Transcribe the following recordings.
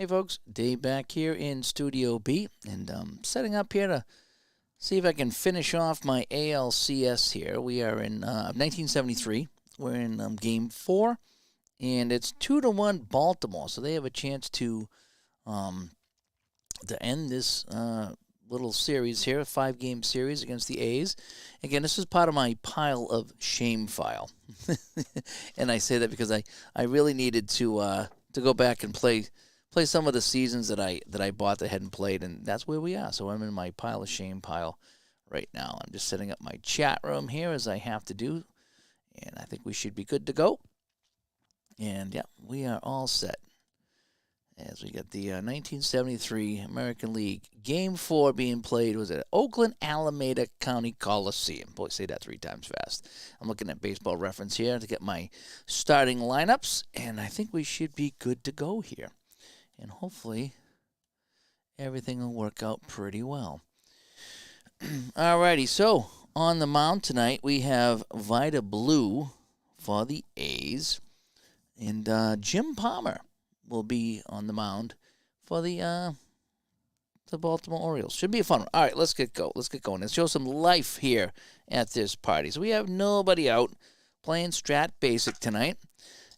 Hey folks, Dave back here in Studio B, and setting up here to see if I can finish off my ALCS here. We are in 1973. We're in Game 4, and it's 2-1 Baltimore, so they have a chance to end this little series here, a 5-game series against the A's. Again, this is part of my pile of shame file, and I say that because I really needed to go back and play some of the seasons that I bought that hadn't played, and that's where we are. So I'm in my pile of shame pile right now. I'm just setting up my chat room here as I have to do, and I think we should be good to go. And yeah, we are all set. As we get the 1973 American League Game 4 being played was at Oakland Alameda County Coliseum. Boy, say that 3 times fast. I'm looking at Baseball Reference here to get my starting lineups, and I think we should be good to go here. And hopefully everything will work out pretty well. Alrighty, so on the mound tonight we have Vida Blue for the A's, and Jim Palmer will be on the mound for the Baltimore Orioles. Should be a fun one. All right, let's get going. Let's show some life here at this party. So we have nobody out, playing Strat Basic tonight.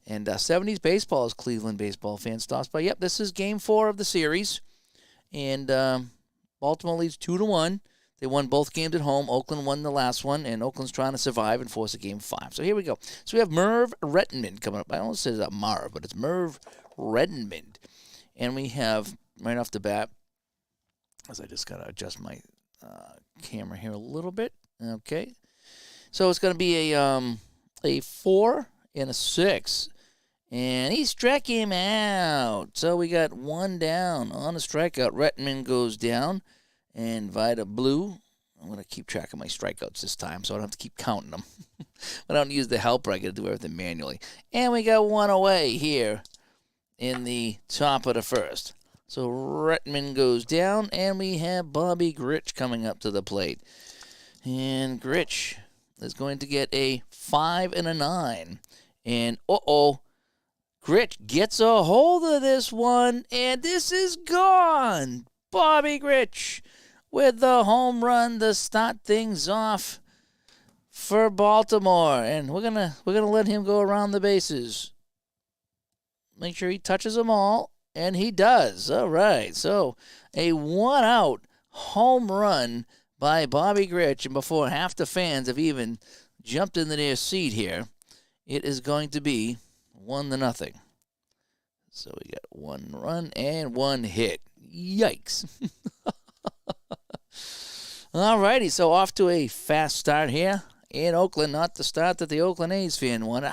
And 70s baseball, as Cleveland baseball fans stops by. Yep, this is Game 4 of the series. And Baltimore leads 2-1. They won both games at home. Oakland won the last one, and Oakland's trying to survive and force a Game 5. So here we go. So we have Merv Rettenmund coming up. I don't say it's Marv, but it's Merv Rettenmund. And we have, right off the bat, as I just got to adjust my camera here a little bit. Okay. So it's going to be a 4 and a 6. And he struck him out. So we got 1 down on a strikeout. Rettenmund goes down. And Vida Blue, I'm going to keep track of my strikeouts this time so I don't have to keep counting them. When I don't use the helper, I got to do everything manually. And we got 1 away here in the top of the first. So Rettenmund goes down, and we have Bobby Grich coming up to the plate. And Grich is going to get a 5 and a 9. And, Grich gets a hold of this one, and this is gone. Bobby Grich with the home run to start things off for Baltimore. And we're gonna let him go around the bases. Make sure he touches them all, and he does. All right, so a 1-out home run by Bobby Grich, and before half the fans have even jumped into their seat here, it is going to be 1-0. So we got 1 run and 1 hit. Yikes. Alrighty, so off to a fast start here in Oakland. Not the start that the Oakland A's fan want.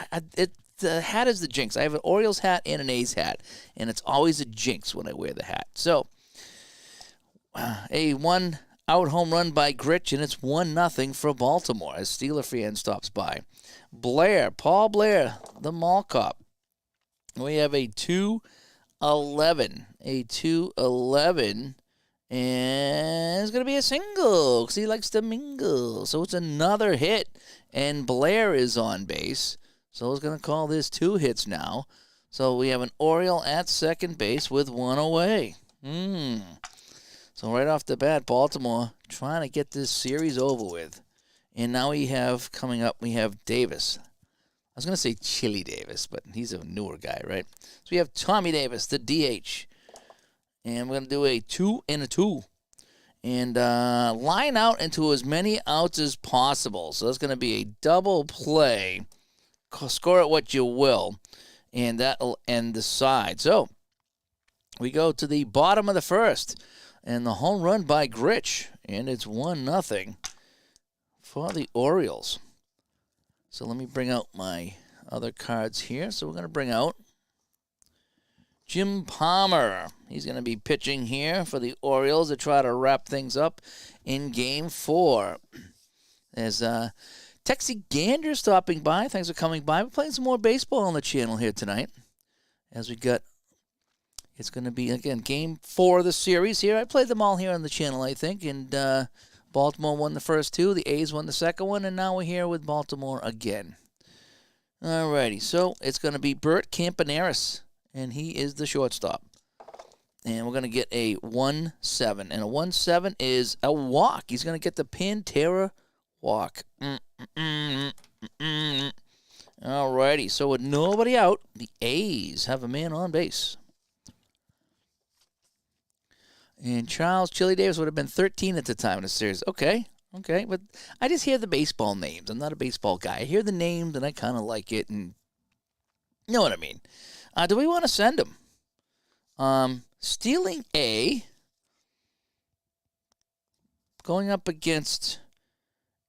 The hat is the jinx. I have an Orioles hat and an A's hat, and it's always a jinx when I wear the hat. So a 1-out home run by Grich, and it's 1-0 for Baltimore as Steeler fan stops by. Paul Blair, the mall cop. We have a 2-11. A 2-11. And it's going to be a single because he likes to mingle. So it's another hit. And Blair is on base. So I was going to call this 2 hits now. So we have an Oriole at second base with 1 away. So right off the bat, Baltimore trying to get this series over with. And now we have, coming up, we have Davis. I was going to say Chili Davis, but he's a newer guy, right? So we have Tommy Davis, the DH. And we're going to do a 2 and a 2. And line out into as many outs as possible. So that's going to be a double play. Score it what you will. And that'll end the side. So we go to the bottom of the first. And the home run by Grich. And it's 1-0 for the Orioles. So let me bring out my other cards here. So we're going to bring out Jim Palmer. He's going to be pitching here for the Orioles to try to wrap things up in Game 4. There's Texie Gander stopping by. Thanks for coming by. We're playing some more baseball on the channel here tonight. As we got, it's going to be, again, Game 4 of the series here. I played them all here on the channel, I think, and Baltimore won the first 2. The A's won the second one, and now we're here with Baltimore again. Alrighty, so it's going to be Bert Campaneris, and he is the shortstop. And we're going to get a 1-7. And a 1-7 is a walk. He's going to get the Pantera walk. All righty. So with nobody out, the A's have a man on base. And Charles Chili Davis would have been 13 at the time of the series. Okay. But I just hear the baseball names. I'm not a baseball guy. I hear the names, and I kind of like it. And you know what I mean. Do we want to send him? Stealing A, going up against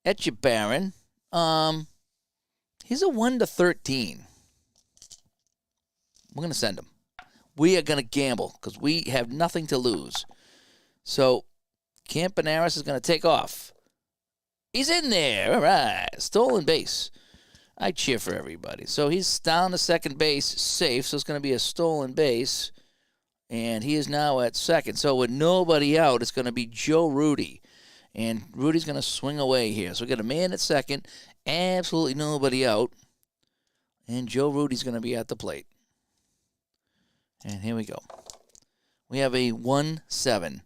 Etchebarren. He's a 1-13. We're going to send him. We are going to gamble because we have nothing to lose. So Campaneris is going to take off. He's in there. All right. Stolen base. I cheer for everybody. So he's down to second base, safe. So it's going to be a stolen base. And he is now at second. So with nobody out, it's going to be Joe Rudy. And Rudy's going to swing away here. So we got a man at second. Absolutely nobody out. And Joe Rudy's going to be at the plate. And here we go. We have a 1-7.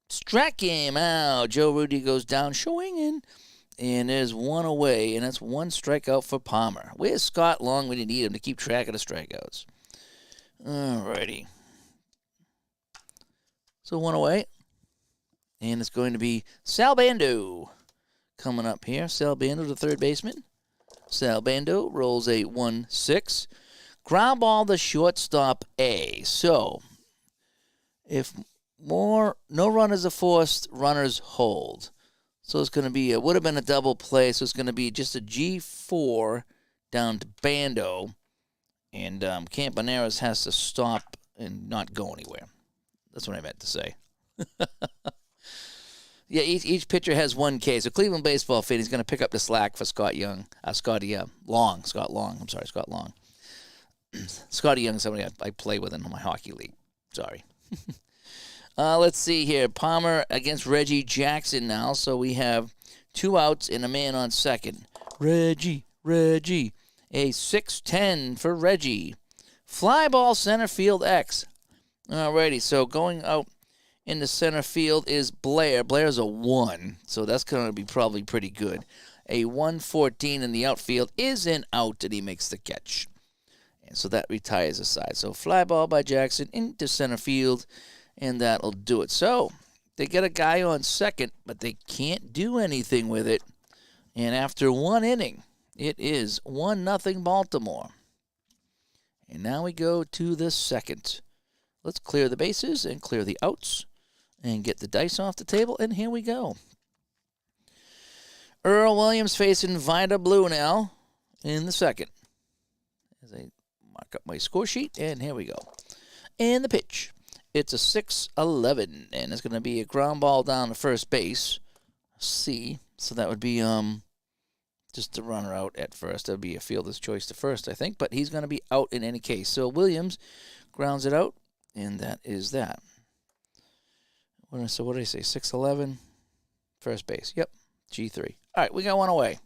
Strat game out. Joe Rudy goes down swinging. And there's one away. And that's one strikeout for Palmer. Where's Scott Long? We didn't need him to keep track of the strikeouts. Alrighty. So one away. And it's going to be Sal Bando coming up here. Sal Bando, the third baseman. Sal Bando rolls a 1-6. Ground ball the shortstop A. So if no runners are forced, runners hold. So it's going to be, it would have been a double play, so it's going to be just a G4 down to Bando. And Campaneris has to stop and not go anywhere. That's what I meant to say. Yeah, each pitcher has 1 K. So Cleveland baseball fan, he's going to pick up the slack for Scott Long. Scott Long. Scotty Young is somebody I play with in my hockey league. Sorry. Let's see here. Palmer against Reggie Jackson now. So we have 2 outs and a man on second. Reggie. A 6-10 for Reggie. Fly ball center field X. Alrighty, so going out in the center field is Blair. Blair's a 1, so that's going to be probably pretty good. A 1-14 in the outfield is an out, and he makes the catch. And so that retires the side. So fly ball by Jackson into center field, and that'll do it. So they get a guy on second, but they can't do anything with it. And after 1 inning, it is 1-0 Baltimore. And now we go to the second. Let's clear the bases and clear the outs and get the dice off the table, and here we go. Earl Williams facing Vida Blue now in the second. As I mark up my score sheet, and here we go. And the pitch. It's a 6-11, and it's going to be a ground ball down to first base. C, so that would be just the runner out at first. That would be a fielder's choice to first, I think, but he's going to be out in any case. So Williams grounds it out, and that is that. So what did I say? 6-11, first base. Yep, G3. All right, we got 1 away.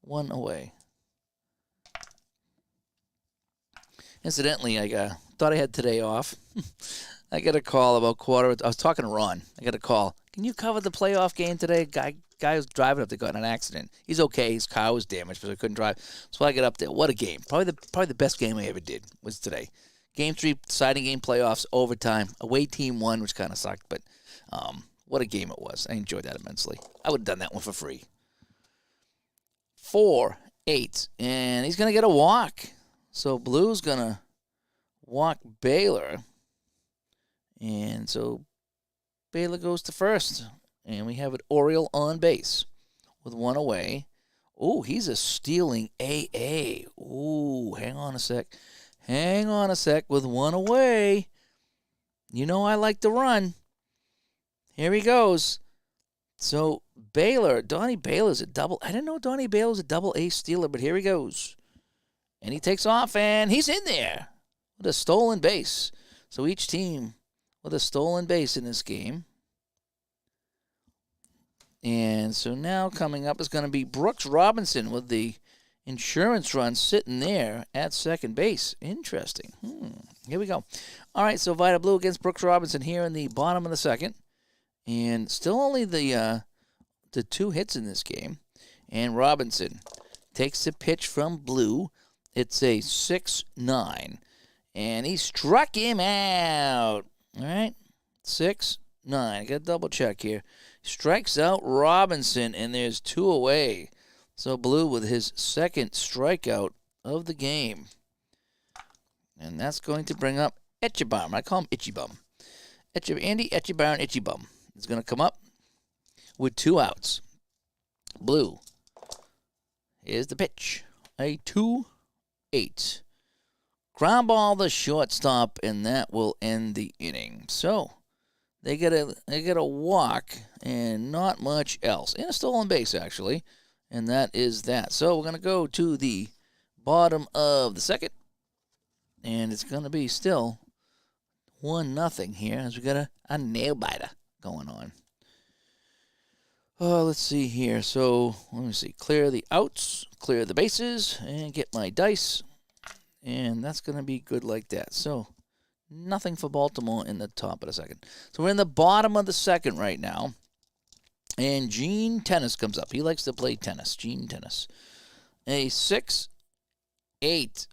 1 away. Incidentally, I thought I had today off. I got a call about I was talking to Ron. I got a call. Can you cover the playoff game today? Guy was driving up there, got in an accident. He's okay. His car was damaged, but I couldn't drive. So I got up there. What a game. Probably the best game I ever did was today. Game 3, deciding game playoffs, overtime. Away team won, which kind of sucked, but what a game it was. I enjoyed that immensely. I would have done that one for free. 4-8, and he's going to get a walk. So Blue's going to walk Baylor. And so Baylor goes to first. And we have an Oriole on base with 1 away. Oh, he's a stealing AA. Ooh, hang on a sec. With 1 away. You know I like to run. Here he goes. So Baylor, Donnie Baylor's a double. I didn't know Donnie Baylor's a double A stealer, but here he goes. And he takes off, and he's in there with a stolen base. So each team with a stolen base in this game. And so now coming up is going to be Brooks Robinson with the insurance run sitting there at second base. Interesting. Here we go. All right, so Vita Blue against Brooks Robinson here in the bottom of the second. And still only the 2 hits in this game. And Robinson takes the pitch from Blue. It's a 6-9. And he struck him out. All right, 6-9. I got to double check here. Strikes out Robinson, and there's 2 away. So Blue with his second strikeout of the game. And that's going to bring up Etchebum. I call him Itchy Bum. Andy Etchebum Itchy Bum is going to come up with 2 outs. Blue. Here's the pitch. A 2-8. Ground ball the shortstop, and that will end the inning. So they get a walk and not much else. And a stolen base, actually. And that is that. So we're going to go to the bottom of the second. And it's going to be still 1-0 here as we got a nail biter going on. Oh, let's see here. So let me see. Clear the outs, clear the bases, and get my dice. And that's going to be good like that. So nothing for Baltimore in the top of the second. So we're in the bottom of the second right now. And Gene Tennis comes up. He likes to play tennis. Gene Tennis. A 6-8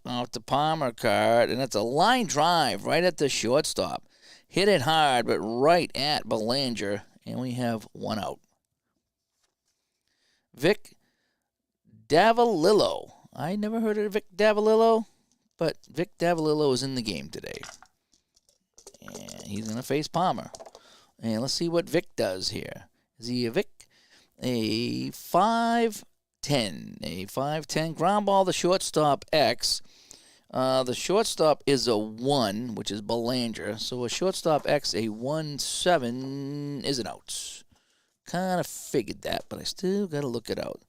off the Palmer card. And that's a line drive right at the shortstop. Hit it hard, but right at Belanger. And we have 1 out. Vic Davalillo. I never heard of Vic Davalillo, but Vic Davalillo is in the game today. And he's going to face Palmer. And let's see what Vic does here. Is he a Vic? A 5-10. A 5-10 ground ball, the shortstop X. The shortstop is a 1, which is Belanger. So a shortstop X, a 1-7 is an out. Kind of figured that, but I still got to look it out.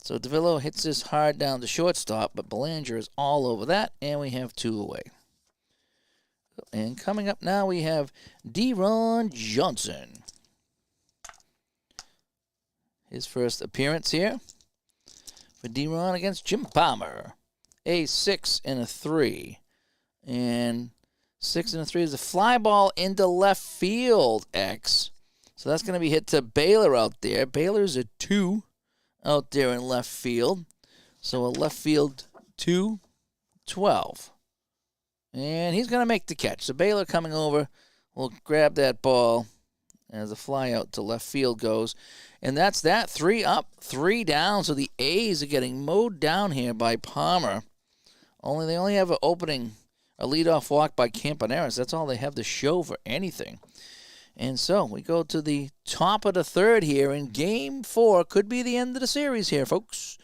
So DeVillo hits this hard down the shortstop, but Belanger is all over that, and we have 2 away. And coming up now, we have D-Ron Johnson. His first appearance here for D-Ron against Jim Palmer. A 6-3. And 6-3 is a fly ball into left field, X. So that's going to be hit to Baylor out there. Baylor's a 2 out there in left field. So a left field 2-12. And he's going to make the catch. So Baylor coming over will grab that ball as a fly out to left field goes. And that's that. 3 up, 3 down. So the A's are getting mowed down here by Palmer. They only have an opening, a leadoff walk by Campaneris. That's all they have to show for anything. And so we go to the top of the third here, and Game 4 could be the end of the series here, folks,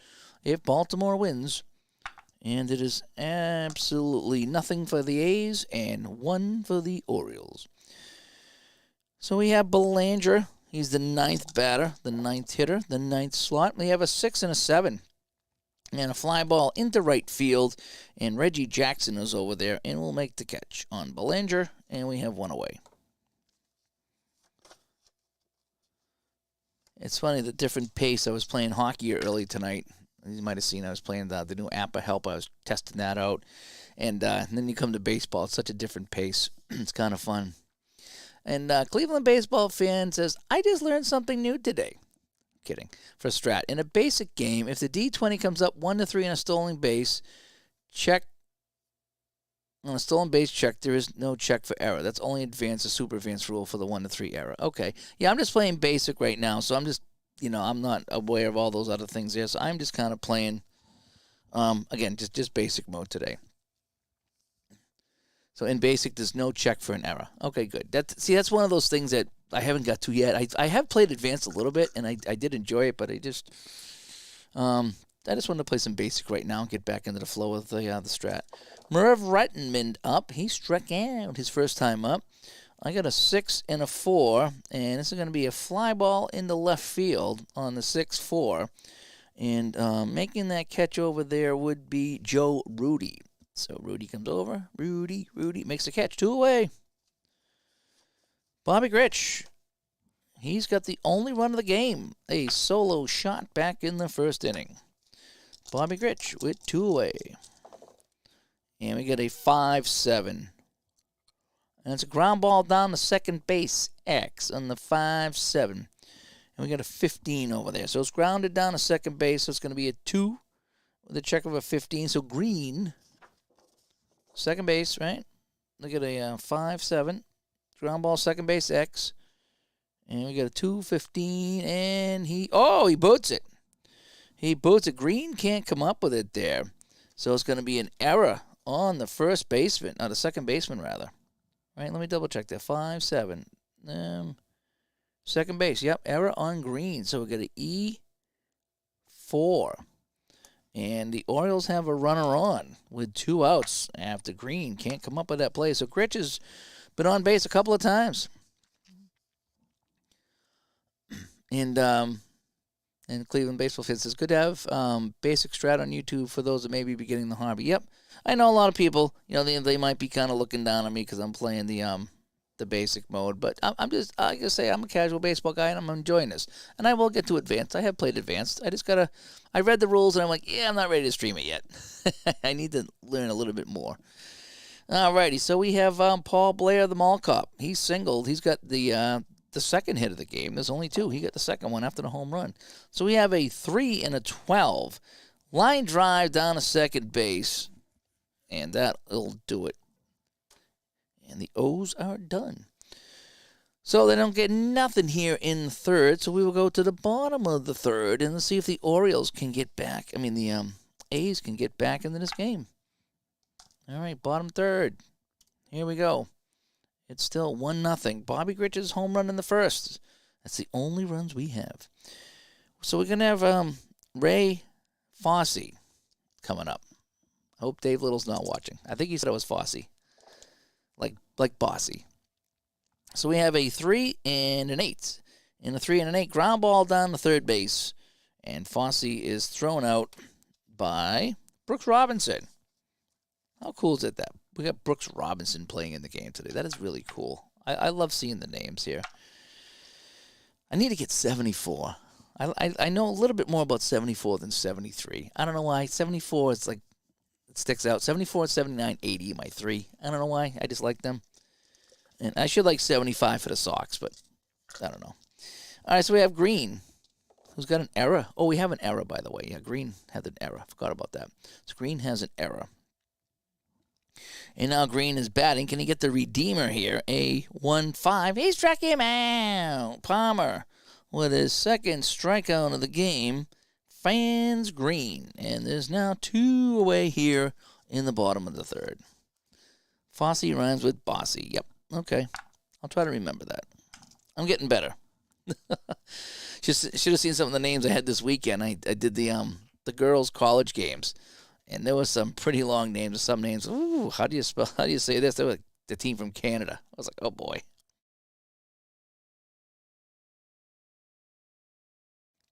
if Baltimore wins. And it is absolutely nothing for the A's and 1 for the Orioles. So we have Belanger. He's the 9th batter, the 9th hitter, the 9th slot. We have a 6 and a 7. And a fly ball into right field. And Reggie Jackson is over there and will make the catch on Belanger. And we have 1 away. It's funny, the different pace. I was playing hockey early tonight. You might have seen I was playing the new app help. I was testing that out. And then you come to baseball. It's such a different pace. It's kind of fun. And Cleveland baseball fan says, I just learned something new today. Kidding. For Strat. In a basic game, if the D20 comes up 1-3 on a stolen base, check. On a stolen base check, there is no check for error. That's only advanced or super advanced rule for the 1-3 error. Okay. Yeah, I'm just playing basic right now, so I'm just, I'm not aware of all those other things there. So I'm just kind of playing, again, just basic mode today. So in basic, there's no check for an error. Okay, good. That's one of those things that I haven't got to yet. I have played advanced a little bit, and I did enjoy it, but I just wanted to play some basic right now and get back into the flow of the Strat. Merv Rettenmund up. He struck out his first time up. I got a 6 and a 4, and this is going to be a fly ball into left field on the 6-4. And making that catch over there would be Joe Rudy. So Rudy comes over. Rudy makes the catch. 2 away. Bobby Grich. He's got the only run of the game. A solo shot back in the first inning. Bobby Grich with 2 away. And we get a 5-7 And it's a ground ball down to second base, X, on the 5-7. And we got a 15 over there. So it's grounded down to second base, so it's going to be a 2 with a check of a 15. So green, second base, right? Look at a 5-7. Ground ball, second base, X. And we got a 2-15, and he boots it. He boots it. Green can't come up with it there. So it's going to be an error on the first baseman, the second baseman, rather. Right, let me double check that. 5-7. Second base, yep, error on Green. So we got an E4. And the Orioles have a runner on with 2 outs after Green can't come up with that play. So Gritch has been on base a couple of times. And Cleveland Baseball Fans says, good to have basic strat on YouTube for those that may be beginning the hobby. Yep, I know a lot of people, they might be kind of looking down on me because I'm playing the basic mode. But I'm just, I can say I'm a casual baseball guy and I'm enjoying this. And I will get to advanced. I have played advanced. I read the rules and I'm like, yeah, I'm not ready to stream it yet. I need to learn a little bit more. Alrighty, so we have Paul Blair, the mall cop. He's singled. He's got the second hit of the game. There's only 2. He got the second one after the home run. So we have a 3 and a 12. Line drive down to second base. And that'll do it. And the O's are done. So they don't get nothing here in the third. So we will go to the bottom of the third and see if the Orioles can get back. The A's can get back into this game. All right, bottom third. Here we go. It's still 1-0. Bobby Gritch's home run in the first. That's the only runs we have. So we're going to have Ray Fosse coming up. I hope Dave Little's not watching. I think he said it was Fosse. Like Bossy. So we have a 3 and an 8. And a 3 and an 8 ground ball down to third base. And Fosse is thrown out by Brooks Robinson. How cool is it that we got Brooks Robinson playing in the game today? That is really cool. I love seeing the names here. I need to get 74. I know a little bit more about 74 than 73. I don't know why. 74 is like, it sticks out. 74, 79, 80, my 3. I don't know why. I just like them. And I should like 75 for the Sox, but I don't know. All right, so we have Green, who's got an error. Oh, we have an error, by the way. Yeah, Green had an error. Forgot about that. So Green has an error. And now Green is batting. Can he get the redeemer here? A 1-5. He struck him out. Palmer with his second strikeout of the game. Fans Green. And there's now 2 away here in the bottom of the third. Fosse rhymes with Bossy. Yep. Okay. I'll try to remember that. I'm getting better. Should have seen some of the names I had this weekend. I did the girls' college games. And there was some pretty long names. Some names, ooh, how do you say this? They were the team from Canada. I was like, oh boy.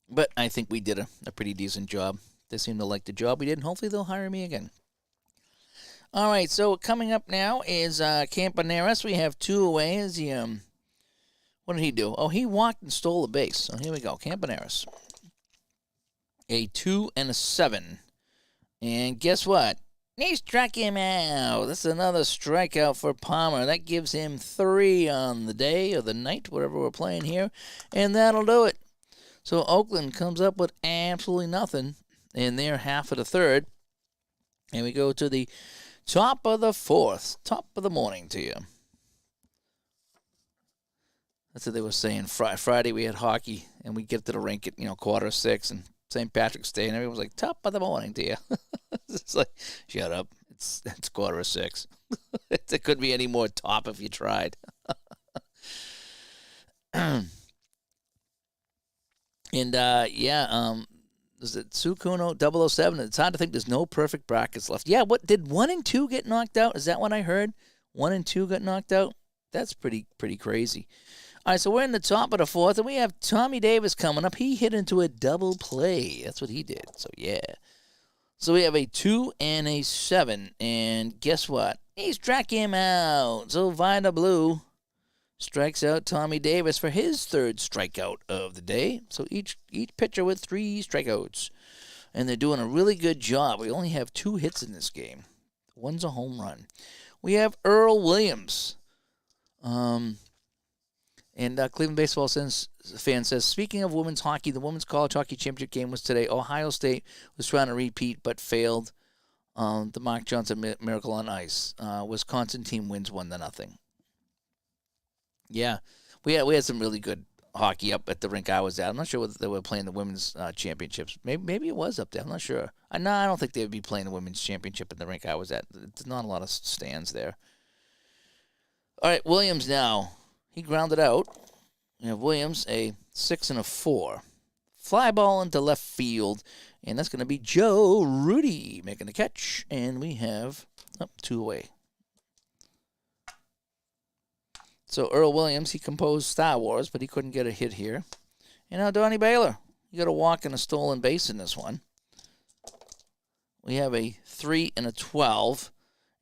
But I think we did a pretty decent job. They seem to like the job we did, and hopefully they'll hire me again. All right, so coming up now is Campaneris. We have 2 away. Is he, what did he do? Oh, he walked and stole a base. So here we go, Campaneris. A 2 and a 7. And guess what? He struck him out. That's another strikeout for Palmer. That gives him 3 on the day or the night, whatever we're playing here. And that'll do it. So Oakland comes up with absolutely nothing in their half of the third. And we go to the top of the fourth. Top of the morning to you. That's what they were saying. Friday we had hockey, and we get to the rink at 5:45, and St. Patrick's Day, and everyone was like, top of the morning to you. It's like, shut up. It's 5:45. It couldn't be any more top if you tried. And, is it Sukuno 007? It's hard to think there's no perfect brackets left. Yeah, what did 1 and 2 get knocked out? Is that what I heard? 1 and 2 got knocked out? That's pretty crazy. All right, so we're in the top of the fourth, and we have Tommy Davis coming up. He hit into a double play. That's what he did. So, yeah. So we have a 2 and a 7, and guess what? He struck him out. So Vida Blue strikes out Tommy Davis for his 3rd strikeout of the day. So each pitcher with 3 strikeouts. And they're doing a really good job. We only have 2 hits in this game. One's a home run. We have Earl Williams. And Cleveland baseball fan says, speaking of women's hockey, the women's college hockey championship game was today. Ohio State was trying to repeat but failed. The Mark Johnson miracle on ice. Wisconsin team wins 1-0. Yeah, we had some really good hockey up at the rink I was at. I'm not sure whether they were playing the women's championships. Maybe it was up there. I'm not sure. No, I don't think they would be playing the women's championship at the rink I was at. There's not a lot of stands there. All right, Williams now. He grounded out. We have Williams, a 6 and a 4. Fly ball into left field, and that's going to be Joe Rudy making the catch. And we have 2 away. So Earl Williams, he composed Star Wars, but he couldn't get a hit here. And now Donnie Baylor, you got a walk and a stolen base in this one. We have a 3 and a 12.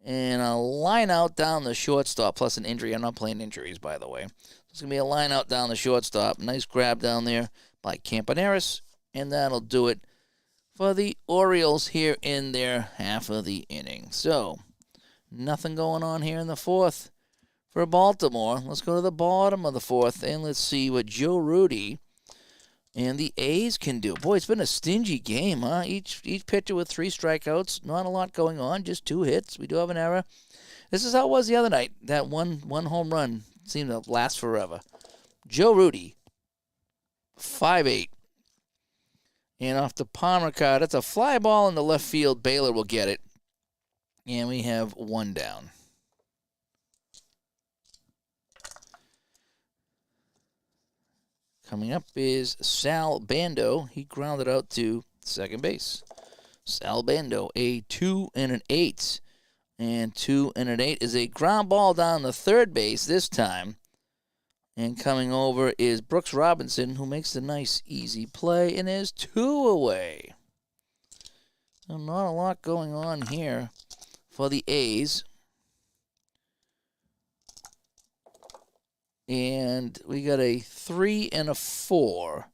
And a line out down the shortstop, plus an injury. I'm not playing injuries, by the way. It's going to be a line out down the shortstop. Nice grab down there by Campaneris. And that'll do it for the Orioles here in their half of the inning. So, nothing going on here in the fourth for Baltimore. Let's go to the bottom of the fourth, and let's see what Joe Rudy and the A's can do. Boy, it's been a stingy game, huh? Each pitcher with 3 strikeouts. Not a lot going on, just 2 hits. We do have an error. This is how it was the other night. That one home run seemed to last forever. Joe Rudy, 5'8". And off the Palmer card, that's a fly ball in the left field. Baylor will get it. And we have 1 down. Coming up is Sal Bando. He grounded out to second base. Sal Bando, a 2 and an 8. And 2 and an 8 is a ground ball down the third base this time. And coming over is Brooks Robinson, who makes the nice, easy play and is 2 away. So not a lot going on here for the A's. And we got a 3 and a 4.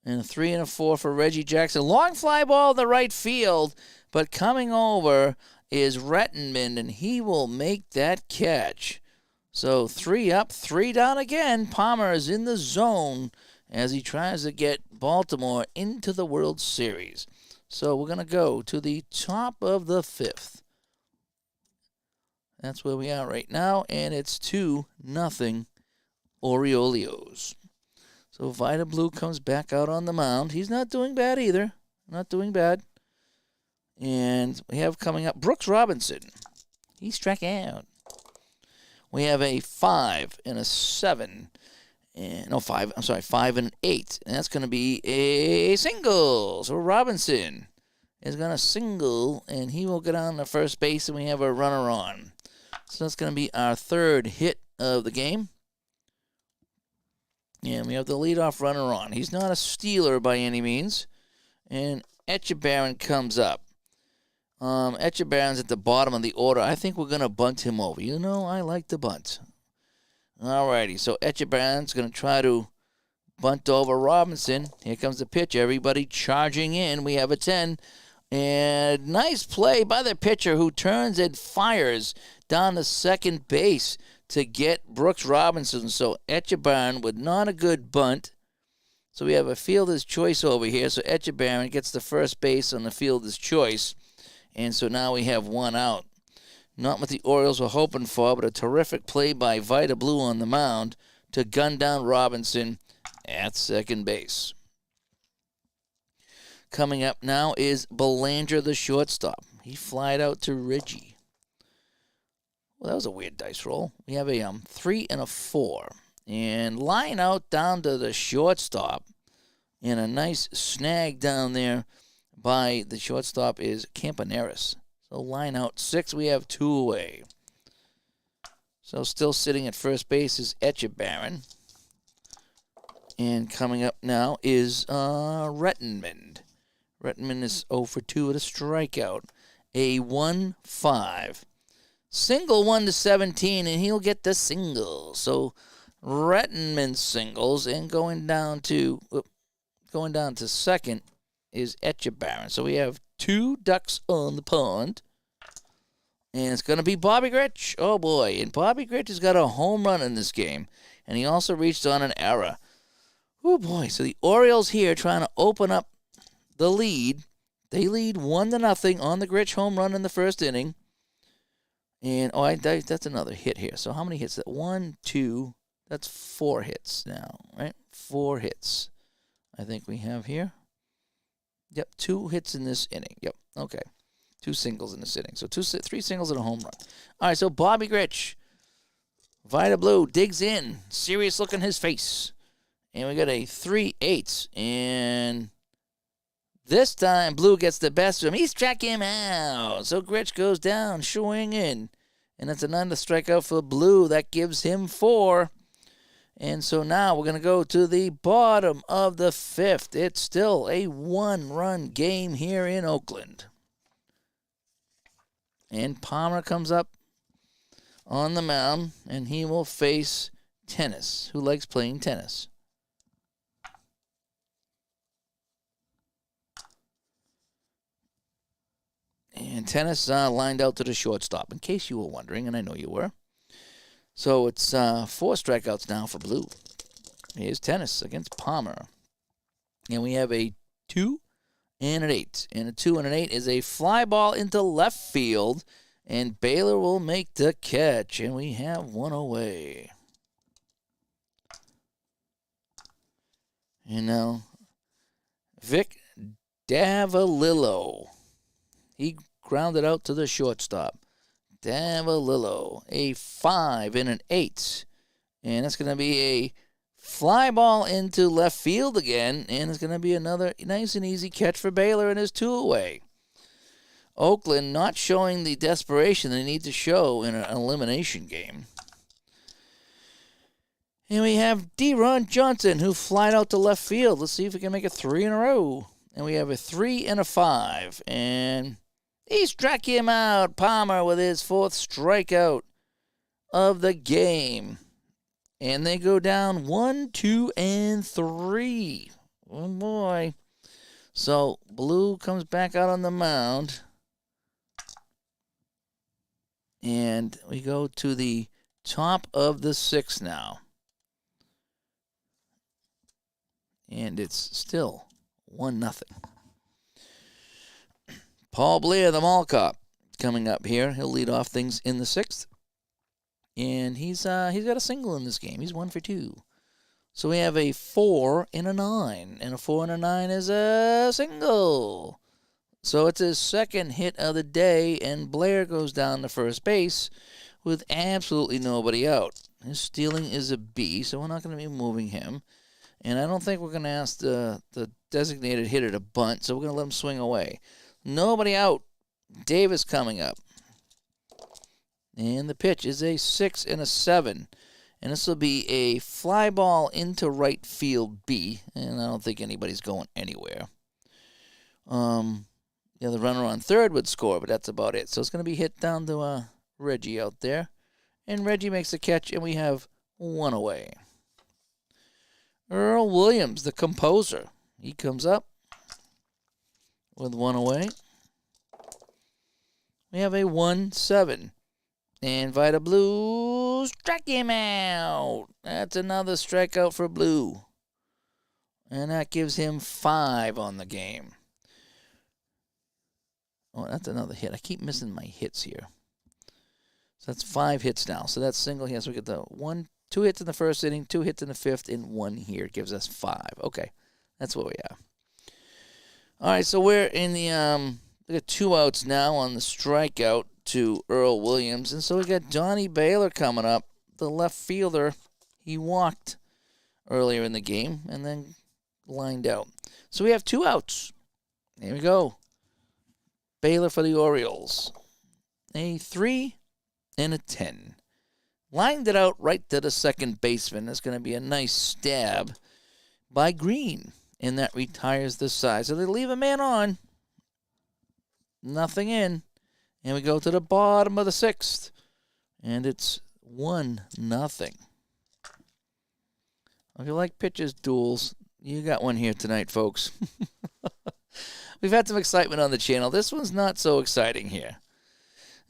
And a 3 and a 4 for Reggie Jackson. Long fly ball to right field. But coming over is Rettenman, and he will make that catch. So 3 up, 3 down again. Palmer is in the zone as he tries to get Baltimore into the World Series. So we're going to go to the top of the 5th. That's where we are right now. And it's 2-0. Orioles. So Vida Blue comes back out on the mound. He's not doing bad either. Not doing bad. And we have coming up Brooks Robinson. He struck out. We have a 5 and a 7. And 5 and an 8. And that's going to be a single. So Robinson is going to single, and he will get on the first base, and we have a runner on. So that's going to be our 3rd hit of the game. And we have the leadoff runner on. He's not a stealer by any means. And Etchebarren comes up. Etchebarren's at the bottom of the order. I think we're going to bunt him over. You know, I like to bunt. Alrighty, so Etchebarren's going to try to bunt over Robinson. Here comes the pitch. Everybody charging in. We have a 10. And nice play by the pitcher who turns and fires down to second base to get Brooks Robinson. So Etchebarren with not a good bunt. So we have a fielder's choice over here. So Etchebarren gets the first base on the fielder's choice. And so now we have 1 out. Not what the Orioles were hoping for, but a terrific play by Vida Blue on the mound to gun down Robinson at second base. Coming up now is Belanger, the shortstop. He flied out to Reggie. Well, that was a weird dice roll. We have a 3 and a 4. And line out down to the shortstop. And a nice snag down there by the shortstop is Campaneris. So line out 6. We have 2 away. So still sitting at first base is Etchebarren. And coming up now is Rettenman. Rettenman is 0 for 2 with a strikeout. A 1-5. Single 1 to 17, and he'll get the single. So Rettenman singles, and going down to second is Etchebarren. So we have 2 ducks on the pond. And it's going to be Bobby Grich. Oh, boy. And Bobby Grich has got a home run in this game. And he also reached on an error. Oh, boy. So the Orioles here trying to open up the lead. They lead 1-0 on the Grich home run in the first inning. And, that's another hit here. So how many hits? That 1, 2, that's 4 hits now, right? 4 hits I think we have here. Yep, 2 hits in this inning. Yep, okay. 2 singles in this inning. So 3 singles and a home run. All right, so Bobby Grich, Vita Blue, digs in. Serious look on his face. And we got a 3-8. And this time, Blue gets the best of him. He struck him out. So Grich goes down, swinging. And that's another strikeout for Blue. That gives him 4. And so now we're going to go to the bottom of the 5th. It's still a 1-run game here in Oakland. And Palmer comes up on the mound, and he will face Tennis, who likes playing tennis. And Tennis lined out to the shortstop, in case you were wondering, and I know you were. So it's 4 strikeouts now for Blue. Here's Tennis against Palmer. And we have a 2 and an 8. And a 2 and an 8 is a fly ball into left field. And Baylor will make the catch. And we have 1 away. And now, Vic Davalillo. He grounded out to the shortstop. Davalillo, a 5 and an 8. And that's going to be a fly ball into left field again. And it's going to be another nice and easy catch for Baylor and his 2 away. Oakland not showing the desperation they need to show in an elimination game. And we have D-Ron Johnson, who flied out to left field. Let's see if we can make it 3 in a row. And we have a 3 and a 5. And he struck him out. Palmer with his 4th strikeout of the game. And they go down 1, 2, and 3. Oh, boy. So, Blue comes back out on the mound. And we go to the top of the 6th now. And it's still 1-0. Paul Blair, the mall cop, coming up here. He'll lead off things in the 6th. And he's got a single in this game. He's 1 for 2. So we have a 4 and a 9. And a 4 and a 9 is a single. So it's his 2nd hit of the day. And Blair goes down to first base with absolutely nobody out. His stealing is a B, so we're not going to be moving him. And I don't think we're going to ask the designated hitter to bunt, so we're going to let him swing away. Nobody out. Davis coming up. And the pitch is a 6 and a 7. And this will be a fly ball into right field B. And I don't think anybody's going anywhere. The runner on third would score, but that's about it. So it's going to be hit down to Reggie out there. And Reggie makes the catch, and we have 1 away. Earl Williams, the composer. He comes up with 1 away. We have a 1-7. And Vita Blue struck him out. That's another strikeout for Blue. And that gives him 5 on the game. Oh, that's another hit. I keep missing my hits here. So that's 5 hits now. So that's single here. So we get the 2 hits in the first inning, 2 hits in the 5th, and 1 here. It gives us 5. Okay, that's what we have. All right, so we're in the we got 2 outs now on the strikeout to Earl Williams. And so we got Donnie Baylor coming up, the left fielder. He walked earlier in the game and then lined out. So we have 2 outs. There we go. Baylor for the Orioles. A 3 and a 10. Lined it out right to the second baseman. That's going to be a nice stab by Green. And that retires the side. So they leave a man on. Nothing in. And we go to the bottom of the 6th. And it's 1-0. If you like pitches duels, you got one here tonight, folks. We've had some excitement on the channel. This one's not so exciting here.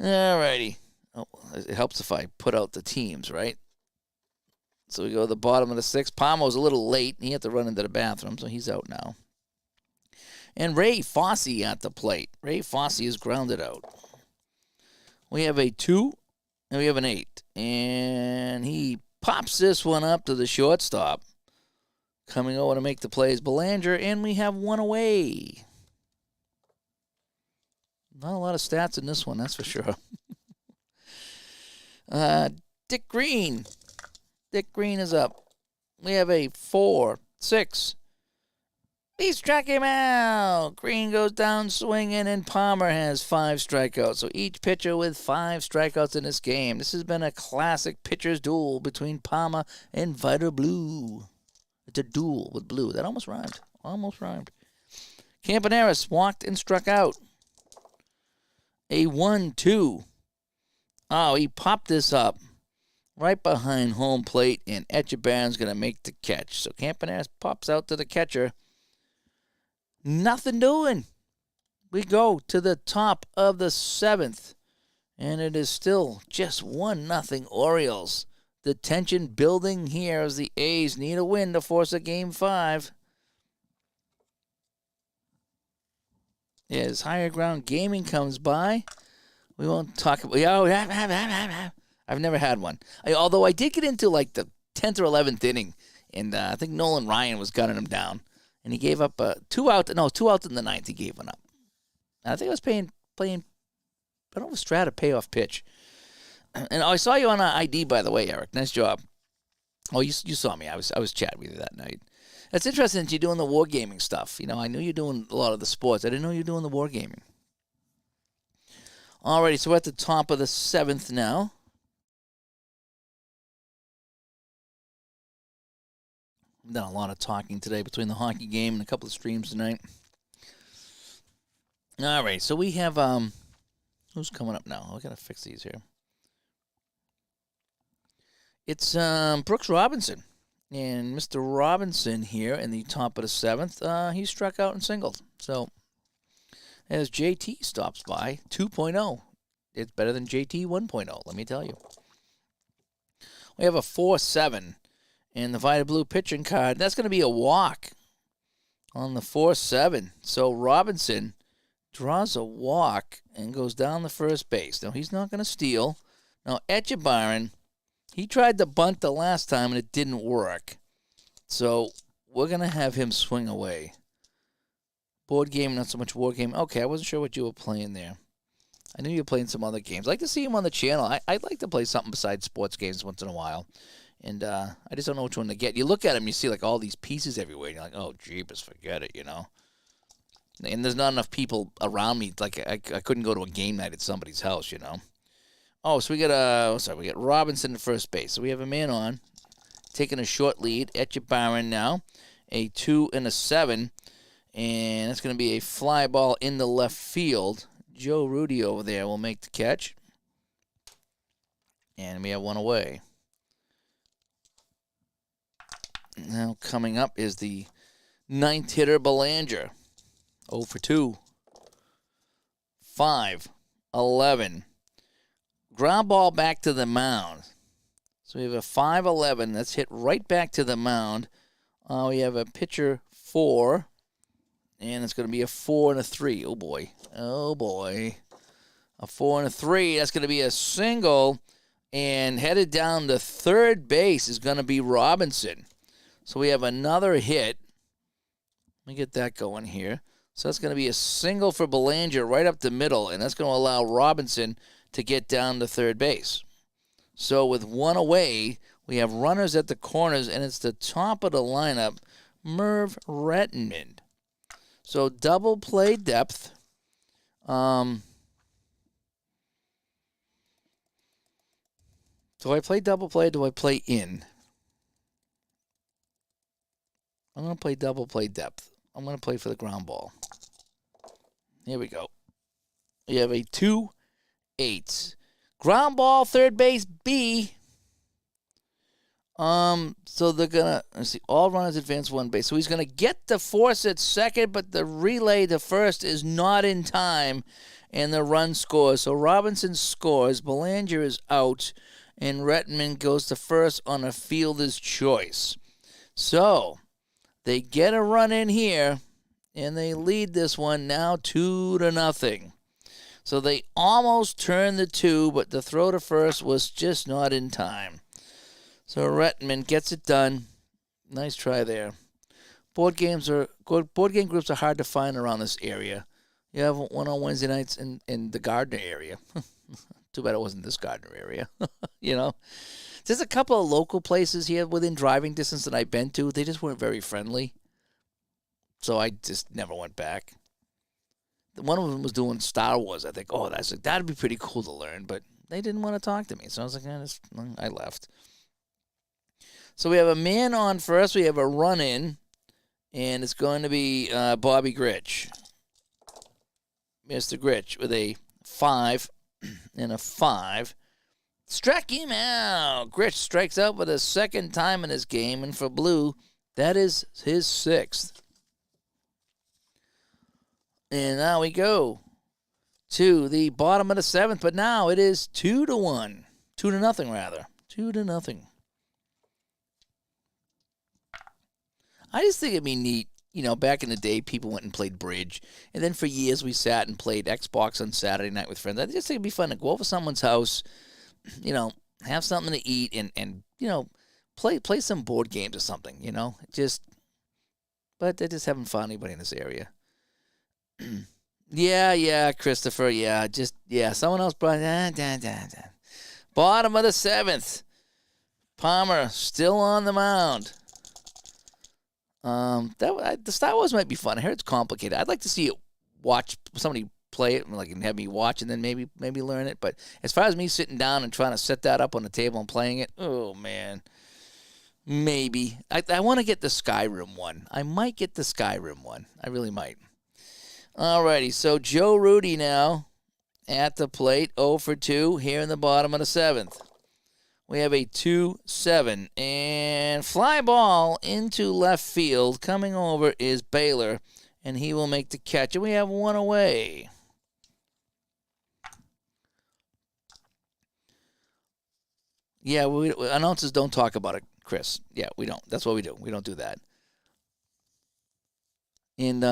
All righty. Oh, it helps if I put out the teams, right? So we go to the bottom of the 6th. Palmo's a little late. He had to run into the bathroom, so he's out now. And Ray Fosse at the plate. Ray Fosse is grounded out. We have a 2, and we have an 8. And he pops this one up to the shortstop. Coming over to make the play is Belanger, and we have 1 away. Not a lot of stats in this one, that's for sure. Dick Green. Dick Green is up. We have a 4, 6. He struck him out. Green goes down swinging, and Palmer has 5 strikeouts. So each pitcher with 5 strikeouts in this game. This has been a classic pitcher's duel between Palmer and Vita Blue. It's a duel with blue. That almost rhymed. Almost rhymed. Campaneris walked and struck out. A 1-2. Oh, he popped this up right behind home plate, and Etchebarren's going to make the catch. So Campaneris pops out to the catcher. Nothing doing. We go to the top of the 7th, and it is still just 1-0 Orioles. The tension building here as the A's need a win to force a Game 5. As Higher Ground Gaming comes by, we won't talk about... I've never had one. Although I did get into like the 10th or 11th inning, and I think Nolan Ryan was gunning him down. And he gave up 2 outs in the 9th. He gave one up. And I think I was playing, I don't know if Strat a payoff pitch. And I saw you on ID, by the way, Eric. Nice job. Oh, you saw me. I was chatting with you that night. It's interesting that you're doing the wargaming stuff. You know, I knew you're doing a lot of the sports. I didn't know you were doing the wargaming. Alrighty, so we're at the top of the 7th now. I've done a lot of talking today between the hockey game and a couple of streams tonight. All right, so we have who's coming up now? I gotta fix these here. It's Brooks Robinson, and Mr. Robinson here in the top of the 7th. He struck out and singled. So as JT stops by, 2.0, it's better than JT 1.0. Let me tell you. We have a 4-7. And the Vita Blue pitching card, that's going to be a walk on the 4-7. So Robinson draws a walk and goes down the first base. Now, he's not going to steal. Now, Etchebarren, he tried to bunt the last time, and it didn't work. So we're going to have him swing away. Board game, not so much war game. Okay, I wasn't sure what you were playing there. I knew you were playing some other games. I'd like to see him on the channel. I'd like to play something besides sports games once in a while. And I just don't know which one to get. You look at them, you see like all these pieces everywhere. And you're like, oh, jeepers, forget it, you know. And there's not enough people around me. Like I couldn't go to a game night at somebody's house, you know. Oh, so we got Robinson at first base. So we have a man on, taking a short lead. Etchebarren now, a 2 and a 7, and it's going to be a fly ball in the left field. Joe Rudy over there will make the catch, and we have 1 away. Now coming up is the 9th hitter, Belanger. 0 for 2. 5-11. Ground ball back to the mound. So we have a 5-11 that's hit right back to the mound. We have a pitcher 4, and it's going to be a 4 and a 3. Oh, boy. Oh, boy. A 4 and a 3. That's going to be a single, and headed down to third base is going to be Robinson. So we have another hit. Let me get that going here. So that's going to be a single for Belanger right up the middle, and that's going to allow Robinson to get down to third base. So with 1 away, we have runners at the corners, and it's the top of the lineup, Merv Rettenmund. So double play depth. Do I play double play or do I play in? I'm going to play double play depth. I'm going to play for the ground ball. Here we go. We have a 2-8. Ground ball, third base, B. So they're going to, let's see, all runners advance 1 base. So he's going to get the force at second, but the relay to first is not in time. and the run scores. So Robinson scores, Belanger is out, and Rettman goes to first on a fielder's choice. So they get a run in here, and they lead this one now 2-0. So they almost turned the 2, but the throw to first was just not in time. So Rettman gets it done. Nice try there. Board game groups are hard to find around this area. You have one on Wednesday nights in the Gardner area. Too bad it wasn't this Gardner area. You know, there's a couple of local places here within driving distance that I've been to. They just weren't very friendly, so I just never went back. One of them was doing Star Wars. I think, oh, that'd be pretty cool to learn, but they didn't want to talk to me, so I was like, I left. So we have a man on first. We have a run in, and it's going to be Bobby Gritch. Mr. Gritch with a 5 and a 5. Struck him out. Gritch strikes out for the second time in this game, and for Blue, that is his 6th. And now we go to the bottom of the 7th, but now it is 2-1. 2-0, rather. 2-0. I just think it'd be neat. You know, back in the day, people went and played bridge. And then for years, we sat and played Xbox on Saturday night with friends. I just think it'd be fun to go over someone's house, you know, have something to eat and you know, play some board games or something, you know. But they're just having fun, anybody in this area. Yeah, Christopher, someone else brought Bottom of the 7th. Palmer still on the mound. The Star Wars might be fun. I heard it's complicated. I'd like to see it, watch somebody play it, like, and have me watch, and then maybe learn it. But as far as me sitting down and trying to set that up on the table and playing it, oh man, maybe. I want to get the Skyrim one. I might get the Skyrim one. I really might. Alrighty, so Joe Rudy now at the plate, 0 for 2 here in the bottom of the 7th. We have a 2-7, and fly ball into left field. Coming over is Baylor, and he will make the catch, and we have one away. Yeah, announcers don't talk about it, Chris. Yeah, we don't. That's what we do. We don't do that. And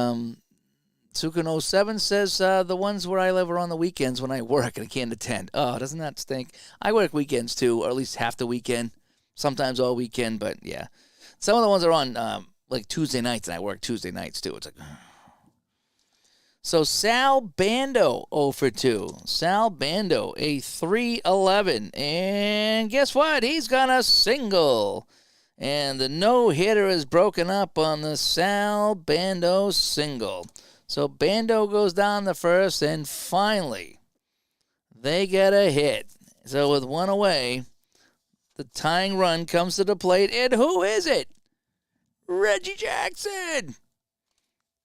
Sukan 07 says the ones where I live are on the weekends when I work and I can't attend. Oh, doesn't that stink? I work weekends too, or at least half the weekend, sometimes all weekend. But yeah, some of the ones are on like Tuesday nights, and I work Tuesday nights too. It's like, so Sal Bando 0 for 2. Sal Bando a 3-11, and guess what? He's got a single. And the no-hitter is broken up on the Sal Bando single. So Bando goes down the first, and finally, they get a hit. So with one away, the tying run comes to the plate, and who is it? Reggie Jackson!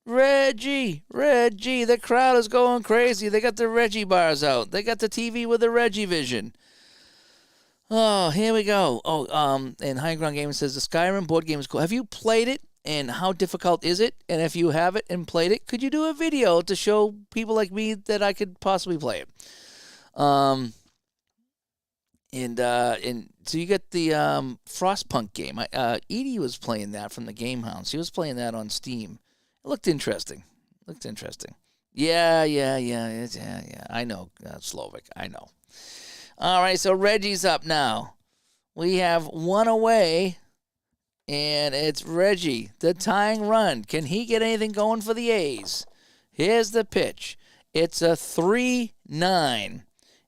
Reggie! The crowd is going crazy. They got the Reggie bars out. They got the TV with the Reggie Vision. Oh, here we go. And High Ground Gaming says the Skyrim board game is cool. Have you played it? And how difficult is it? And if you have it and played it, could you do a video to show people like me that I could possibly play it? And so you get the Frostpunk game. Edie was playing that from the Game Hound. She was playing that on Steam. It looked interesting. Yeah. I know, Slovak. I know. All right, so Reggie's up now. We have one away. And it's Reggie, the tying run. Can he get anything going for the A's? Here's the pitch. It's a 3-9. And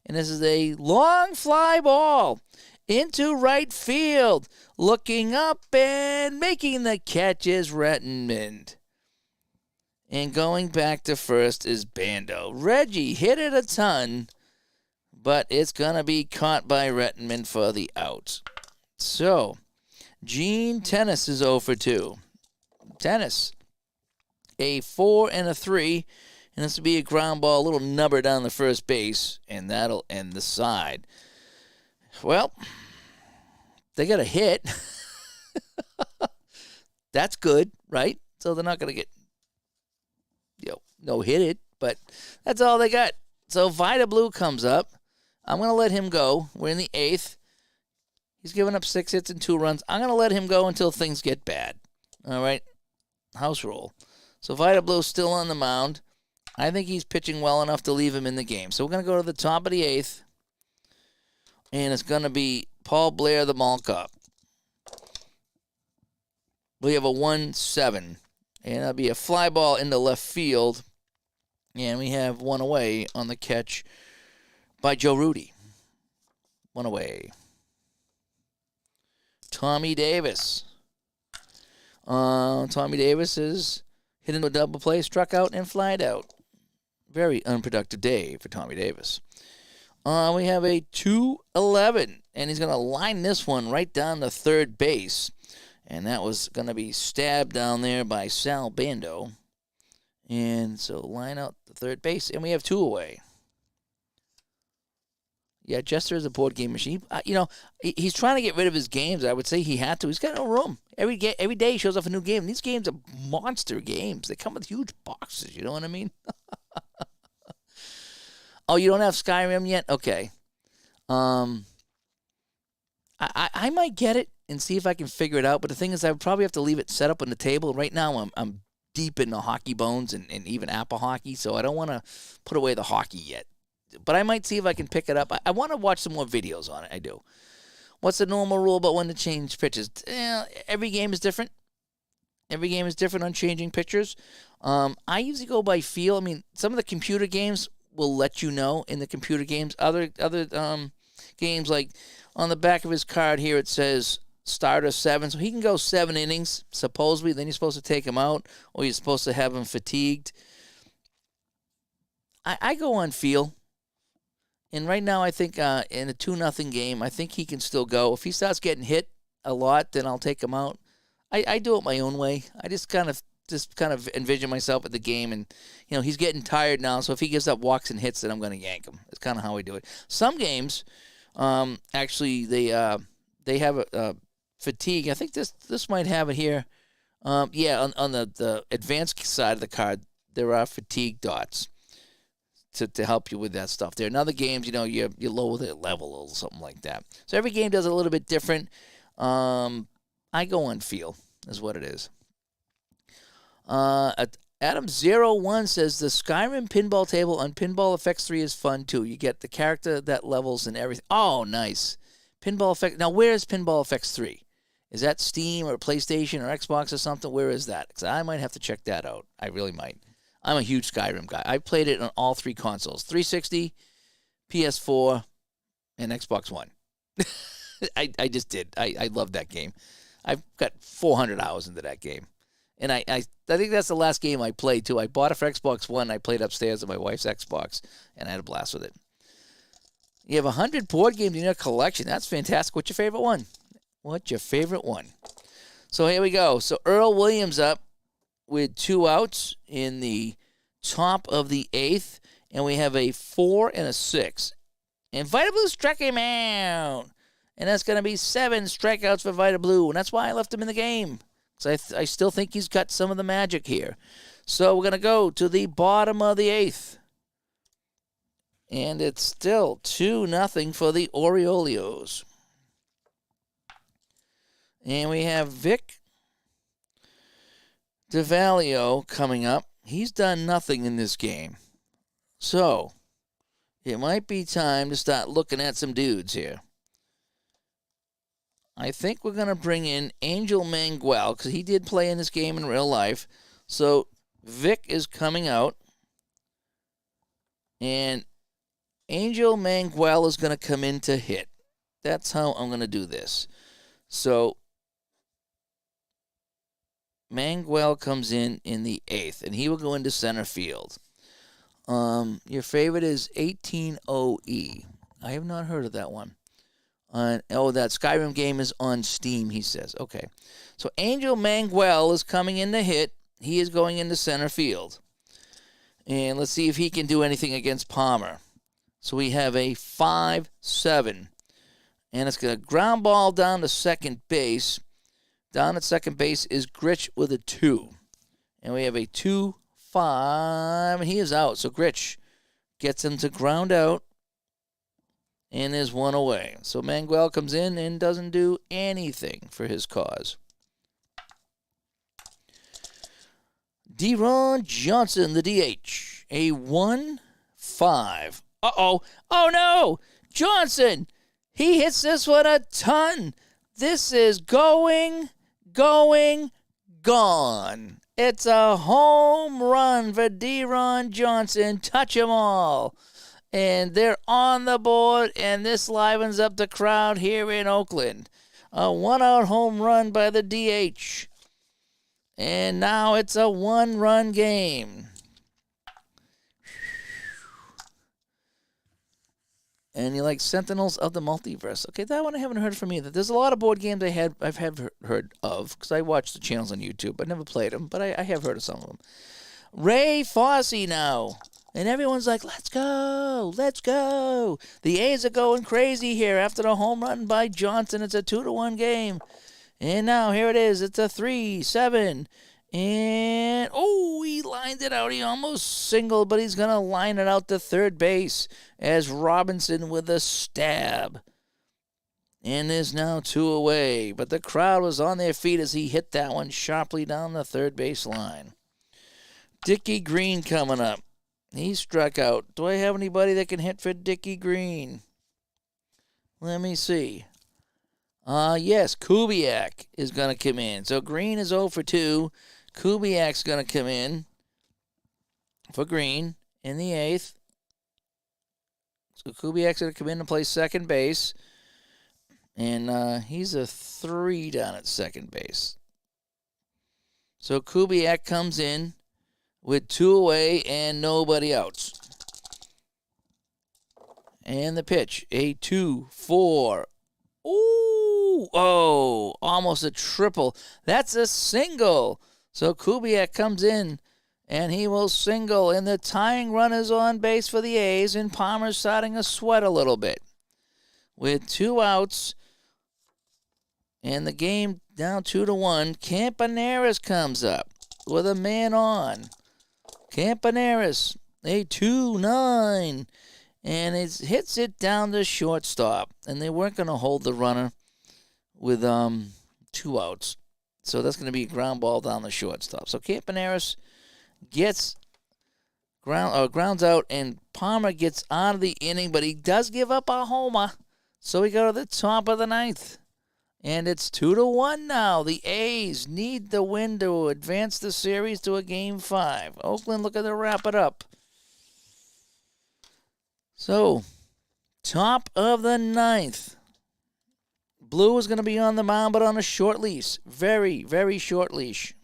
this is a long fly ball into right field. Looking up and making the catch is Rettman. And going back to first is Bando. Reggie hit it a ton, but it's going to be caught by Rettman for the out. So Gene Tennis is 0 for 2. Tennis, a 4 and a 3, and this will be a ground ball, a little nubber down the first base, and that'll end the side. Well, they got a hit. That's good, right? So they're not going to get, no hit it, but that's all they got. So Vida Blue comes up. I'm going to let him go. We're in the 8th. He's given up 6 hits and 2 runs. I'm going to let him go until things get bad. All right? House rule. So Vida Blue's still on the mound. I think he's pitching well enough to leave him in the game. So we're going to go to the top of the 8th. And it's going to be Paul Blair, the mall cop. We have a 1-7. And that'll be a fly ball into left field. And we have one away on the catch by Joe Rudy. One away. Tommy Davis. Tommy Davis is hit into a double play, struck out, and flied out. Very unproductive day for Tommy Davis. We have a 2-11, and he's going to line this one right down to third base. And that was going to be stabbed down there by Sal Bando. And so line out the third base, and we have 2 away. Yeah, Jester is a board game machine. He's trying to get rid of his games. I would say he had to. He's got no room. Every day he shows off a new game. And these games are monster games. They come with huge boxes. You know what I mean? Oh, you don't have Skyrim yet? Okay. I might get it and see if I can figure it out. But the thing is, I would probably have to leave it set up on the table. Right now, I'm deep into hockey bones and even Apple hockey, so I don't want to put away the hockey yet. But I might see if I can pick it up. I want to watch some more videos on it. I do. What's the normal rule about when to change pitches? Every game is different. Every game is different on changing pitchers. I usually go by feel. I mean, some of the computer games will let you know in the computer games. Other games, like on the back of his card here, it says starter 7. So he can go 7 innings, supposedly. Then you're supposed to take him out, or you're supposed to have him fatigued. I go on feel. And right now, I think in a 2-0 game, I think he can still go. If he starts getting hit a lot, then I'll take him out. I do it my own way. I just kind of envision myself at the game, and he's getting tired now. So if he gives up walks and hits, then I'm going to yank him. That's kind of how I do it. Some games, actually, they have a fatigue. I think this might have it here. On the advanced side of the card, there are fatigue dots to help you with that stuff there. In other games, you lower the level or something like that. So every game does it a little bit different. I go on feel is what it is. Adam01 says the Skyrim pinball table on Pinball Effects 3 is fun too. You get the character that levels and everything. Oh, nice. Pinball Effect. Now, where is Pinball Effects 3? Is that Steam or PlayStation or Xbox or something? Where is that? Because I might have to check that out. I really might. I'm a huge Skyrim guy. I played it on all 3 consoles, 360, PS4, and Xbox One. I just did. I love that game. I've got 400 hours into that game. And I think that's the last game I played, too. I bought it for Xbox One. I played upstairs at my wife's Xbox, and I had a blast with it. You have 100 board games in your collection. That's fantastic. What's your favorite one? So here we go. So Earl Williams up with 2 outs in the top of the 8th, and we have a 4 and a 6. And Vida Blue struck him out. And that's going to be 7 strikeouts for Vida Blue, and that's why I left him in the game. Because I still think he's got some of the magic here. So we're going to go to the bottom of the 8th. And it's still 2-0 for the Orioles. And we have Vic DeValio coming up. He's done nothing in this game. So it might be time to start looking at some dudes here. I think we're going to bring in Angel Manguel because he did play in this game in real life. So Vic is coming out. And Angel Manguel is going to come in to hit. That's how I'm going to do this. So Manguel comes in the 8th, and he will go into center field. Your favorite is 18OE. I have not heard of that one. That Skyrim game is on Steam, he says. Okay. So Angel Manguel is coming in to hit. He is going into center field. And let's see if he can do anything against Palmer. So we have a 5-7. And it's going to ground ball down to second base. Down at second base is Gritch with a 2. And we have a 2-5. And he is out. So Gritch gets him to ground out, and is one away. So Manguel comes in and doesn't do anything for his cause. Deron Johnson, the DH, a 1-5. Uh-oh. Oh, no. Johnson, he hits this one a ton. This is going, gone. It's a home run for Deron Johnson. Touch 'em all. And they're on the board, and this livens up the crowd here in Oakland. A one-out home run by the DH. And now it's a one-run game. And you like Sentinels of the Multiverse. Okay, that one I haven't heard from either. There's a lot of board games I've heard of, because I watch the channels on YouTube. I never played them, but I have heard of some of them. Ray Fosse now. And everyone's like, let's go. The A's are going crazy here after the home run by Johnson. It's a 2-1 game. And now here it is. It's a 3-7. And, he lined it out. He almost singled, but he's going to line it out to third base as Robinson with a stab. And is now 2 away. But the crowd was on their feet as he hit that one sharply down the third base line. Dickie Green coming up. He struck out. Do I have anybody that can hit for Dickie Green? Let me see. Yes, Kubiak is going to come in. So Green is 0 for 2. Kubiak's going to come in for Green in the 8th. So Kubiak's going to come in and play second base. And he's a 3 down at second base. So Kubiak comes in with 2 away and nobody outs. And the pitch, a 2-4. Almost a triple. That's a single. So Kubiak comes in, and he will single. And the tying run is on base for the A's, and Palmer's starting to sweat a little bit. With 2 outs, and the game down 2-1, Campaneris comes up with a man on. Campaneris, a 2-9. And it hits it down to shortstop. And they weren't going to hold the runner with 2 outs. So that's going to be a ground ball down the shortstop. So Campaneris gets grounds out, and Palmer gets out of the inning, but he does give up a homer. So we go to the top of the 9th. And it's 2-1 now. The A's need the win to advance the series to a Game 5. Oakland looking to wrap it up. So, top of the 9th. Blue is going to be on the mound, but on a short leash. Very, very short leash.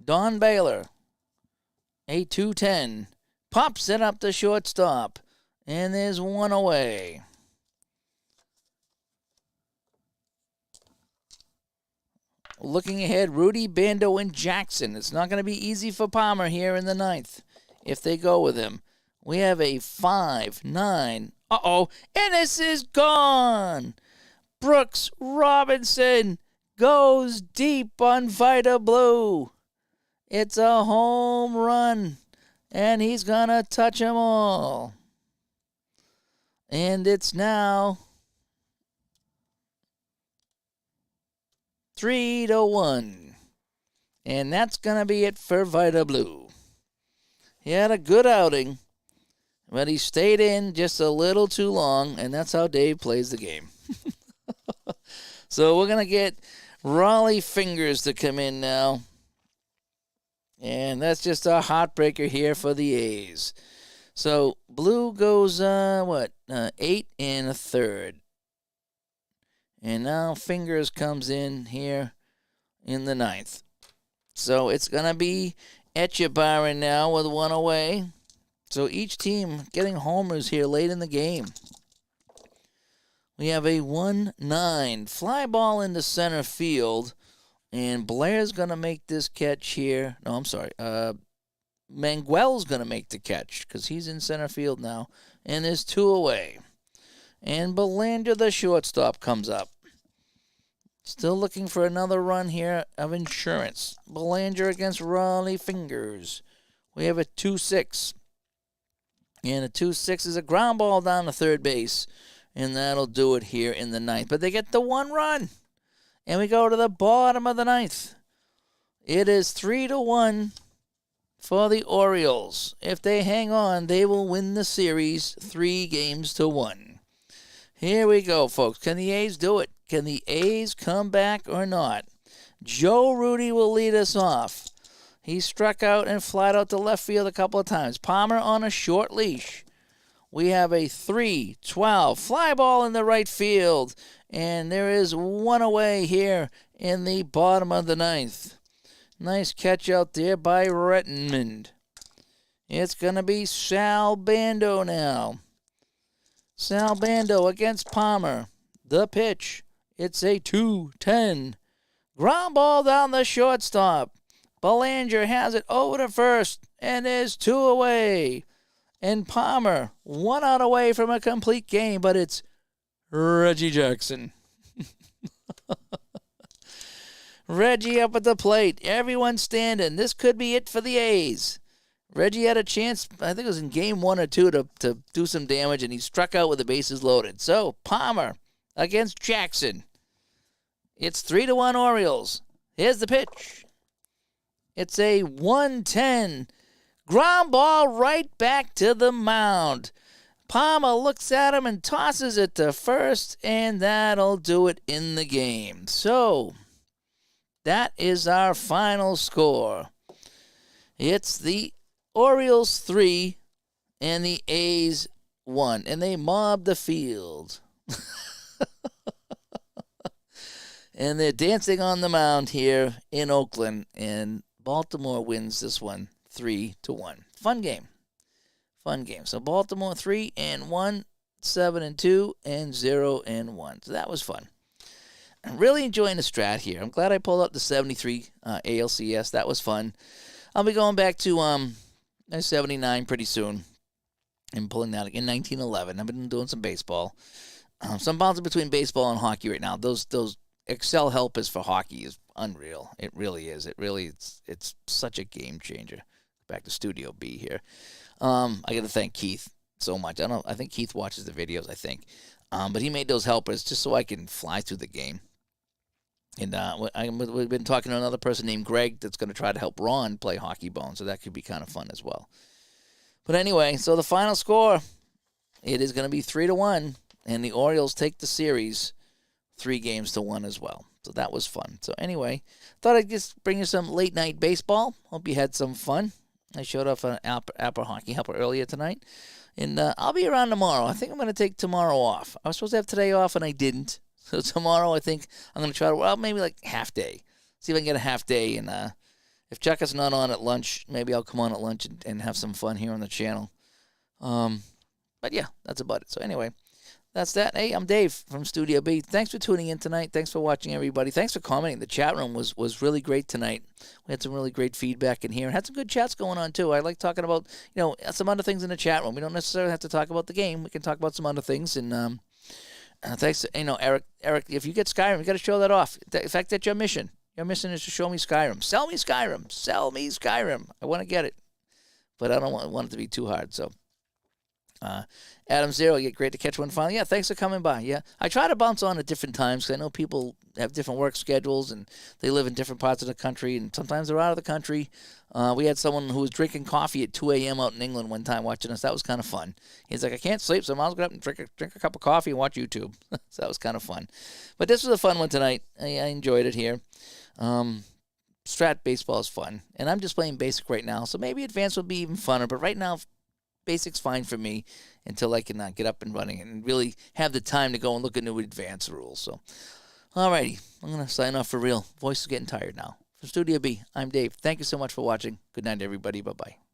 Don Baylor, a 2-10. Pops it up to shortstop. And there's 1 away. Looking ahead, Rudy, Bando, and Jackson. It's not going to be easy for Palmer here in the 9th if they go with him. We have a 5-9. And this is gone. Brooks Robinson goes deep on Vita Blue. It's a home run, and he's going to touch them all. And it's now 3-1. And that's going to be it for Vita Blue. He had a good outing, but he stayed in just a little too long, and that's how Dave plays the game. So we're going to get Raleigh Fingers to come in now. And that's just a heartbreaker here for the A's. So Blue goes, 8 1/3. And now Fingers comes in here in the 9th. So it's going to be Etchebarren now with 1 away. So each team getting homers here late in the game. We have a 1-9 fly ball into center field. And Blair's going to make this catch here. No, I'm sorry. Manguel's going to make the catch because he's in center field now. And there's 2 away. And Belanger, the shortstop, comes up. Still looking for another run here of insurance. Belanger against Raleigh Fingers. We have a 2-6. And a 2-6 is a ground ball down to third base. And that'll do it here in the ninth. But they get the 1 run. And we go to the bottom of the ninth. It is 3-1 for the Orioles. If they hang on, they will win the series 3-1. Here we go, folks. Can the A's do it? Can the A's come back or not? Joe Rudy will lead us off. He struck out and flied out to left field a couple of times. Palmer on a short leash. We have a 3-12 fly ball in the right field. And there is 1 away here in the bottom of the ninth. Nice catch out there by Redmond. It's going to be Sal Bando now. Sal Bando against Palmer. The pitch. It's a 2-10. Ground ball down the shortstop. Belanger has it over to first, and there's 2 away. And Palmer, 1 out away from a complete game, but it's Reggie Jackson. Reggie up at the plate. Everyone standing. This could be it for the A's. Reggie had a chance, I think it was in game 1 or 2, to do some damage, and he struck out with the bases loaded. So, Palmer against Jackson. It's 3-1 Orioles. Here's the pitch. It's a 1-10. Ground ball right back to the mound. Palmer looks at him and tosses it to first, and that'll do it in the game. So, that is our final score. It's the Orioles 3 and the A's 1, and they mobbed the field. And they're dancing on the mound here in Oakland, and Baltimore wins this one 3-1. Fun game. So Baltimore 3-1, 7-2, and 0-1. So that was fun. I'm really enjoying the Strat here. I'm glad I pulled up the 73 ALCS. That was fun. I'll be going back to 79 pretty soon and pulling that in 1911. I've been doing some baseball. So I'm bouncing between baseball and hockey right now. Those Excel helpers for hockey is unreal. It really is. It's such a game changer. Back to Studio B here. I got to thank Keith so much. I think Keith watches the videos, I think. But he made those helpers just so I can fly through the game. And we've been talking to another person named Greg that's going to try to help Ron play Hockey Bone, so that could be kind of fun as well. But anyway, so the final score, it is going to be 3-1, and the Orioles take the series 3-1 as well. So that was fun. So anyway, thought I'd just bring you some late night baseball. Hope you had some fun. I showed off an Apple Hockey Helper earlier tonight. And I'll be around tomorrow. I think I'm going to take tomorrow off. I was supposed to have today off, and I didn't. So tomorrow I think I'm going to try to, maybe like half day. See if I can get a half day. And if Chuck is not on at lunch, maybe I'll come on at lunch and have some fun here on the channel. But yeah, that's about it. So anyway, that's that. Hey, I'm Dave from Studio B. Thanks for tuning in tonight. Thanks for watching, everybody. Thanks for commenting. The chat room was really great tonight. We had some really great feedback in here. Had some good chats going on, too. I like talking about, some other things in the chat room. We don't necessarily have to talk about the game. We can talk about some other things. And thanks, Eric. Eric, if you get Skyrim, you got to show that off. In fact, that's your mission. Your mission is to show me Skyrim. Sell me Skyrim. Sell me Skyrim. I want to get it. But I don't want it to be too hard, so. Adam Zero, great to catch one finally. Yeah, thanks for coming by. Yeah, I try to bounce on at different times because I know people have different work schedules and they live in different parts of the country, and sometimes they're out of the country. We had someone who was drinking coffee at 2 a.m. out in England one time watching us. That was kind of fun. He's like, I can't sleep, so I might as well get up and drink a cup of coffee and watch YouTube. So that was kind of fun. But this was a fun one tonight. I enjoyed it here. Strat baseball is fun, and I'm just playing basic right now, so maybe advanced will be even funner. But right now, basic's fine for me until I can get up and running and really have the time to go and look at new advanced rules. So, alrighty, I'm going to sign off for real. Voice is getting tired now. From Studio B, I'm Dave. Thank you so much for watching. Good night, everybody. Bye-bye.